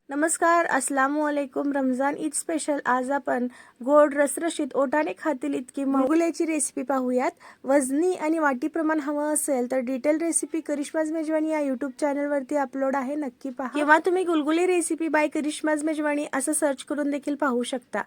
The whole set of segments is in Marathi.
नमस्कार, अस्सलामुअलैकुम। रमज़ान ईद स्पेशल आज आपण गोड रसरशीत ओठाने खातील इतकी गुलगुल्याची रेसिपी पाहूयात। वजनी आणि वाटी प्रमाण हवं असेल तर डिटेल रेसिपी करिश्माज मेजवानी या यूट्यूब चॅनलवरती अपलोड आहे, नक्की पहा। किंवा तुम्ही गुलगुले रेसिपी बाय करिश्माज मेजवानी असं सर्च करून देखील पाहू शकता।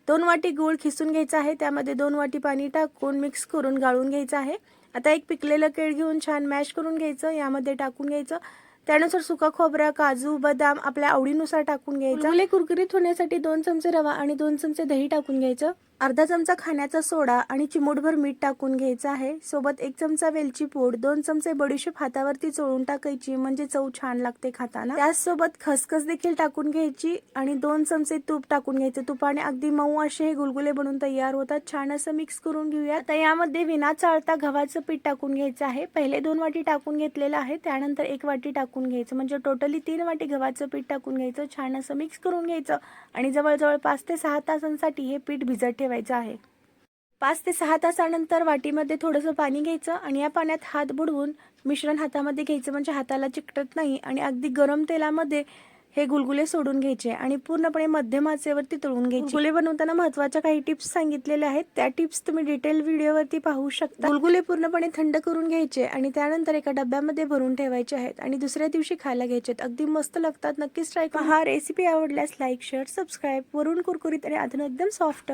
2 वाटी गूळ खिसून घ्यायचा आहे, त्यामध्ये 2 वाटी पाणी टाकून मिक्स करून गाळून घ्यायचं आहे। आता एक पिकलेलं केळ घेऊन छान मॅश करून घ्यायचं, यामध्ये टाकून घ्यायचं। त्यानुसार सुका खोबरा, काजू, बदाम आपल्या आवडीनुसार टाकून घ्यायचं। गुलगुले कुरकुरीत होण्यासाठी 2 चमचे रवा आणि 2 चमचे दही टाकून घ्यायचं। अर्धा चमचा खाण्याचा सोडा आणि चिमूटभर मीठ टाकून घ्यायचं आहे। सोबत 1 चमचा वेलची पूड, 2 चमचे बडीशेप हातावरती चोळून टाकायची, म्हणजे चव छान लागते खाताना। त्यासोबत खसखस देखील टाकून घ्यायची आणि 2 चमचे तूप टाकून घ्यायचे। तुपाने अगदी मऊ असे हे गुलगुले बनवून तयार होतात। छान असं मिक्स करून घेऊया। आता यामध्ये विना चाळता गव्हाचं पीठ टाकून घ्यायचं आहे। पहिले 2 वाटी टाकून घेतलेलं आहे, त्यानंतर 1 वाटी टाकून घ्यायचं, म्हणजे टोटली 3 वाटी गव्हाचं पीठ टाकून घ्यायचं। छान असं मिक्स करून घ्यायचं आणि जवळजवळ 5 ते 6 तासांसाठी हे पीठ भिजत ठेवायचं आहे। 5 ते 6 तासानंतर वाटीमध्ये थोडंसं पाणी घ्यायचं आणि या पाण्यात हात बुडवून मिश्रण हातामध्ये घ्यायचं, म्हणजे हाताला चिकटत नाही। आणि अगदी गरम तेलामध्ये हे गुलगुले सोडून घ्यायचे आणि पूर्णपणे मध्यम आचेवरती तळून घ्यायचे। गुलगुले बनवताना महत्त्वाच्या काही टिप्स सांगितलेल्या आहेत, त्या टिप्स तुम्ही डिटेल व्हिडिओवरती पाहू शकता। गुलगुले पूर्णपणे थंड करून घ्यायचे आणि त्यानंतर एका डब्यामध्ये भरून ठेवायचे आहेत आणि दुसऱ्या दिवशी खायला घ्यायचे। अगदी मस्त लागतात, नक्कीच ट्राय करा। हा रेसिपी आवडल्यास लाईक, शेअर, सबस्क्राईब। वरून कुरकुरीत आणि आतून एकदम सॉफ्ट।